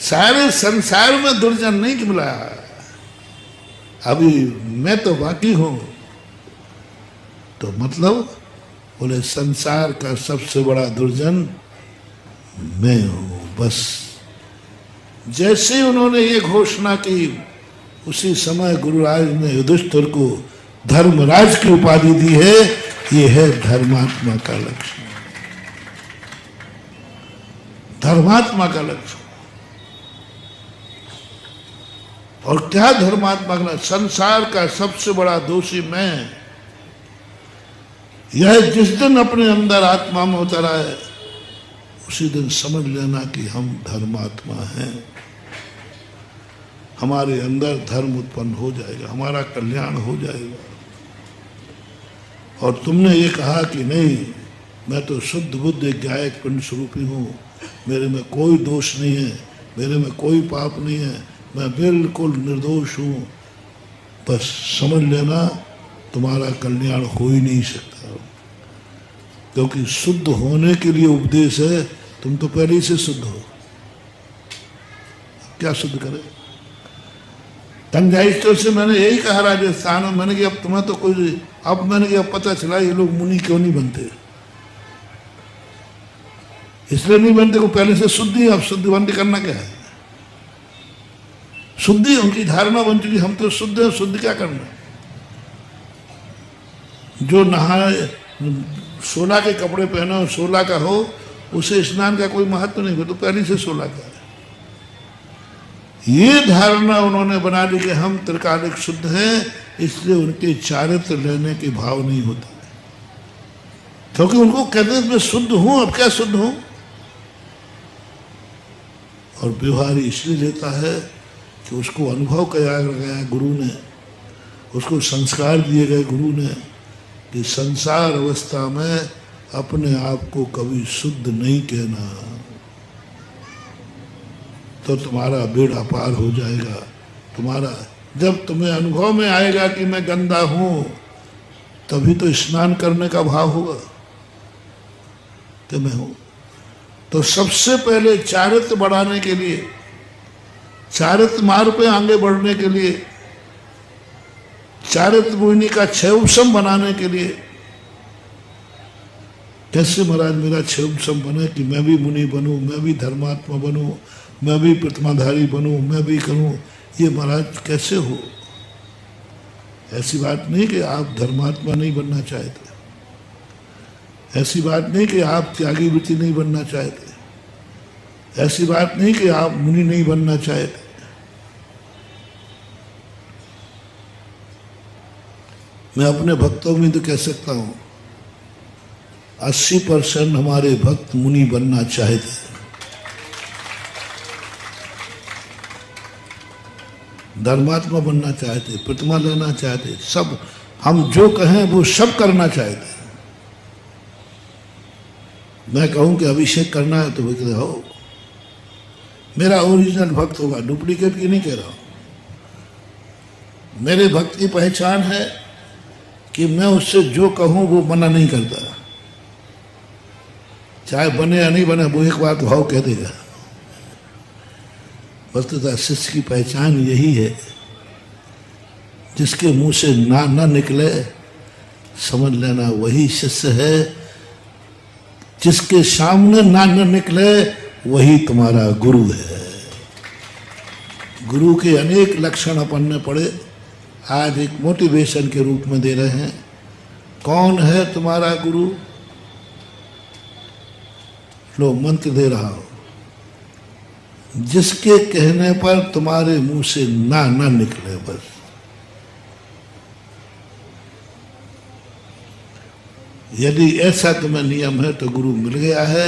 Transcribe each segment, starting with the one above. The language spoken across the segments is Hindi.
सारे संसार में दुर्जन नहीं मिला, अभी मैं तो बाकी हूं। तो मतलब बोले संसार का सबसे बड़ा दुर्जन मैं हूं, बस। जैसे ही उन्होंने ये घोषणा की, उसी समय गुरुराज ने युधिष्ठिर को धर्मराज की उपाधि दी है। ये है धर्मात्मा का लक्ष्य, धर्मात्मा का लक्ष्य। और क्या धर्मात्मा का? संसार का सबसे बड़ा दोषी मैं। यह जिस दिन अपने अंदर आत्मा में उतरा है, उसी दिन समझ लेना कि हम धर्मात्मा हैं। हमारे अंदर धर्म उत्पन्न हो जाएगा, हमारा कल्याण हो जाएगा। और तुमने ये कहा कि नहीं, मैं तो शुद्ध बुद्ध ज्ञायक पिंड स्वरूपी हूँ, मेरे में कोई दोष नहीं है, मेरे में कोई पाप नहीं है, मैं बिल्कुल निर्दोष हूँ। बस समझ लेना तुम्हारा कल्याण हो ही नहीं सकता, क्योंकि शुद्ध होने के लिए उपदेश है। तुम तो पहले ही से शुद्ध हो, क्या शुद्ध करे? तंजाइस्टर से मैंने यही कहा राजस्थान में, मैंने कि अब तुम्हें तो कोई, अब मैंने कि अब पता चला ये लोग मुनि क्यों नहीं बनते। इसलिए नहीं बनते को पहले से शुद्धि, अब शुद्ध बनते करना क्या है? शुद्धि उनकी धारणा बन चुकी, हम तो शुद्ध है, शुद्ध क्या करना? जो नहाए 16 के कपड़े पहने और 16 का हो, उसे स्नान का कोई महत्व नहीं हो, तो पहले से 16 का है। ये धारणा उन्होंने बना ली कि हम त्रिकालिक शुद्ध हैं, इसलिए उनके चारित्र लेने के भाव नहीं होता, क्योंकि उनको कहते हैं मैं शुद्ध हूं, अब क्या शुद्ध हूं। और व्यवहार इसलिए लेता है कि उसको अनुभव किया गया गुरु ने, उसको संस्कार दिए गए गुरु ने कि संसार अवस्था में अपने आप को कभी शुद्ध नहीं कहना, तो तुम्हारा बेड़ा पार हो जाएगा। तुम्हारा जब तुम्हें अनुभव में आएगा कि मैं गंदा हूं, तभी तो स्नान करने का भाव होगा कि मैं हूं। तो सबसे पहले चारित्र बढ़ाने के लिए, चारित्र मार्ग पे आगे बढ़ने के लिए, चारित्र मुनि का क्षयोपशम बनाने के लिए, कैसे महाराज मेरा क्षयोपशम बने कि मैं भी मुनि बनूं, मैं भी धर्मात्मा बनूं, मैं भी प्रतिमाधारी बनूं, मैं भी करूं, ये महाराज कैसे हो? ऐसी बात नहीं कि आप धर्मात्मा नहीं बनना चाहते, ऐसी बात नहीं कि आप त्यागी वृत्ति नहीं बनना चाहते, ऐसी बात नहीं कि आप मुनि नहीं बनना चाहते। मैं अपने भक्तों में तो कह सकता हूं 80% हमारे भक्त मुनि बनना चाहते, धर्मात्मा बनना चाहते, प्रतिमा लेना चाहते, सब हम जो कहें वो सब करना चाहते। मैं कहूं कि अभिषेक करना है तो वो कहते हो मेरा ओरिजिनल भक्त होगा, डुप्लीकेट की नहीं कह रहा हूं। मेरे भक्त की पहचान है कि मैं उससे जो कहूं वो मना नहीं करता, चाहे बने या नहीं बने, वो एक बात भाव कह देगा। वस्तुतः शिष्य की पहचान यही है, जिसके मुंह से ना निकले समझ लेना वही शिष्य है, जिसके सामने ना निकले वही तुम्हारा गुरु है। गुरु के अनेक लक्षण अपन ने पढ़े, आज एक मोटिवेशन के रूप में दे रहे हैं। कौन है तुम्हारा गुरु? लो मंत्र दे रहा हो, जिसके कहने पर तुम्हारे मुंह से ना निकले बस। यदि ऐसा तुम्हें नियम है तो गुरु मिल गया है,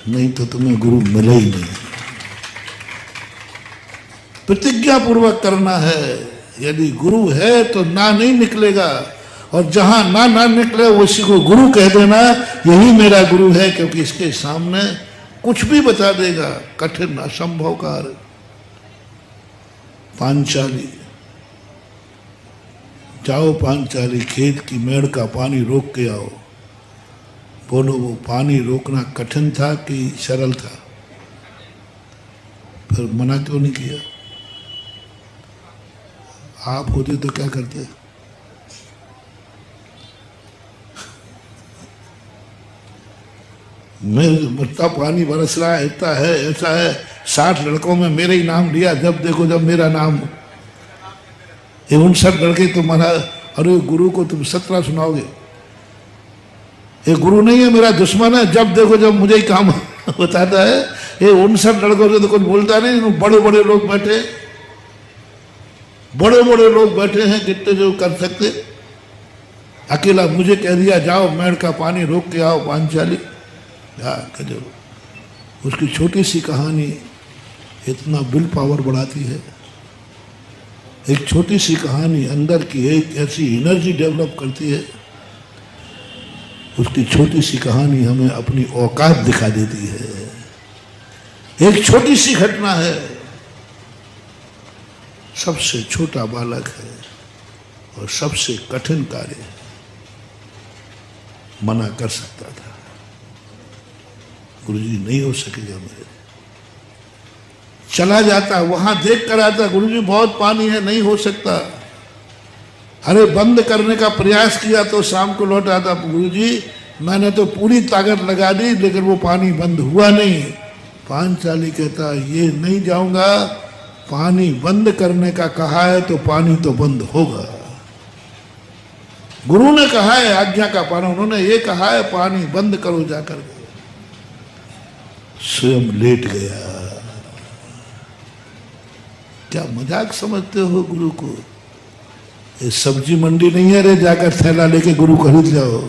नहीं तो तुम्हें गुरु मिले ही नहीं। प्रतिज्ञा पूर्वक करना है, यदि गुरु है तो ना नहीं निकलेगा, और जहां ना निकले उसी को गुरु कह देना, यही मेरा गुरु है, क्योंकि इसके सामने कुछ भी बता देगा, कठिन असंभव कार्य। पांचाली, जाओ पांचाली, खेत की मेड़ का पानी रोक के आओ। बोलो वो पानी रोकना कठिन था कि सरल था? फिर मना क्यों नहीं किया? आप होते तो क्या करते? मैं इतना पानी बरस रहा है, इतना है, ऐसा है, 60 लड़कों में मेरे ही नाम लिया, जब देखो जब मेरा नाम, ये 59 लड़के तुम्हारा, अरे गुरु को तुम 17 सुनाओगे? ये गुरु नहीं है, मेरा दुश्मन है, जब देखो जब मुझे ही काम बताता है। ये 59 लड़कों से तो कुछ बोलता नहीं, बड़े बड़े लोग बैठे, बड़े बड़े लोग बैठे हैं, कितने जो कर सकते, अकेला मुझे कह दिया जाओ मेड़ का पानी रोक के आओ पांचाली, जो उसकी छोटी सी कहानी इतना विल पावर बढ़ाती है। एक छोटी सी कहानी अंदर की एक ऐसी एनर्जी डेवलप करती है, उसकी छोटी सी कहानी हमें अपनी औकात दिखा देती है। एक छोटी सी घटना है, सबसे छोटा बालक है और सबसे कठिन कार्य है, मना कर सकता था, गुरुजी नहीं हो सकेगा मेरे, चला जाता, वहां देख कर आता, गुरुजी बहुत पानी है, नहीं हो सकता। अरे बंद करने का प्रयास किया तो शाम को लौट आता, गुरुजी मैंने तो पूरी ताकत लगा दी लेकिन वो पानी बंद हुआ नहीं। पांचाली कहता ये नहीं जाऊंगा, पानी बंद करने का कहा है तो पानी तो बंद होगा। गुरु ने कहा है आज्ञा का पालन, उन्होंने ये कहा है पानी बंद करो जाकर, स्वयं लेट गया। क्या मजाक समझते हो गुरु को? ये सब्जी मंडी नहीं है रे जाकर थैला लेके गुरु खरीद जाओ।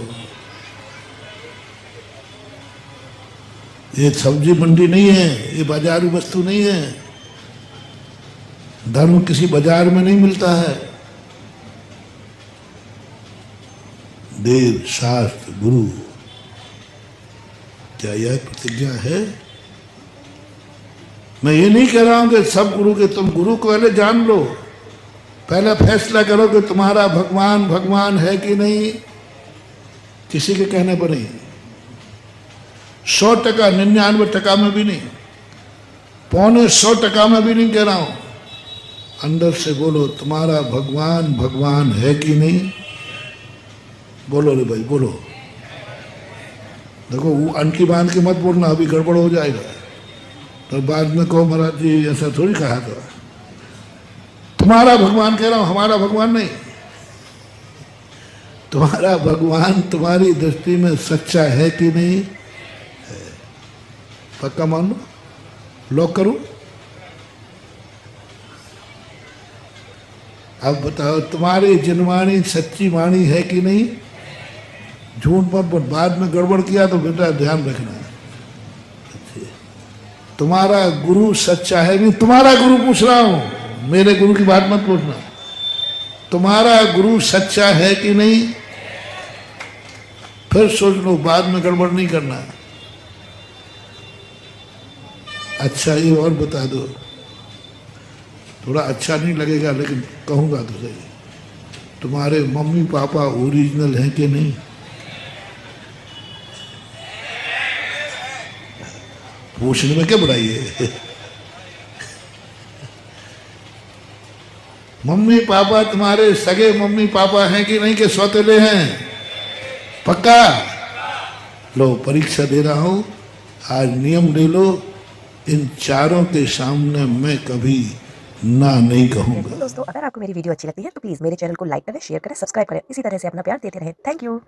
ये सब्जी मंडी नहीं है, ये बाजारू वस्तु नहीं है। धर्म किसी बाजार में नहीं मिलता है। देव शास्त्र गुरु, क्या यह प्रतिज्ञा है? मैं ये नहीं कह रहा हूं कि सब गुरु के, तुम गुरु को पहले जान लो, पहले फैसला करो कि तुम्हारा भगवान भगवान है कि नहीं। किसी के कहने पर नहीं, 100%, 99% में भी नहीं, 95% में भी नहीं कह रहा हूं। अंदर से बोलो तुम्हारा भगवान भगवान है कि नहीं। बोलो रे भाई बोलो। देखो वो अंटी बांध के मत बोलना, अभी गड़बड़ हो जाएगा तो बाद में कहो महाराज जी ऐसा थोड़ी कहा था। तुम्हारा भगवान कह रहा हूं, हमारा भगवान नहीं। तुम्हारा भगवान तुम्हारी दृष्टि में सच्चा है कि नहीं है। पक्का मान लो, लॉक करूं। अब बताओ तुम्हारी जिनवाणी सच्ची वाणी है कि नहीं। झूठ मत बोल, बाद में गड़बड़ किया तो बेटा ध्यान रखना। तुम्हारा गुरु सच्चा है नहीं, तुम्हारा गुरु पूछ रहा हूं, मेरे गुरु की बात मत पूछना। तुम्हारा गुरु सच्चा है कि नहीं, फिर सोच लो, बाद में गड़बड़ नहीं करना। अच्छा ये और बता दो, थोड़ा अच्छा नहीं लगेगा लेकिन कहूंगा तो सही, तुम्हारे मम्मी पापा ओरिजिनल हैं कि नहीं। पूछने में क्या बुराई है। मम्मी पापा तुम्हारे सगे मम्मी पापा हैं कि नहीं, के सौतेले हैं। पक्का? लो परीक्षा दे रहा हूं, आज नियम ले लो, इन चारों के सामने मैं कभी ना नहीं कहूंगा। दोस्तों अगर आपको मेरी वीडियो अच्छी लगती है तो प्लीज मेरे चैनल को लाइक करें, शेयर करें, सब्सक्राइब करें, इसी तरह से अपना प्यार देते रहें। Thank you.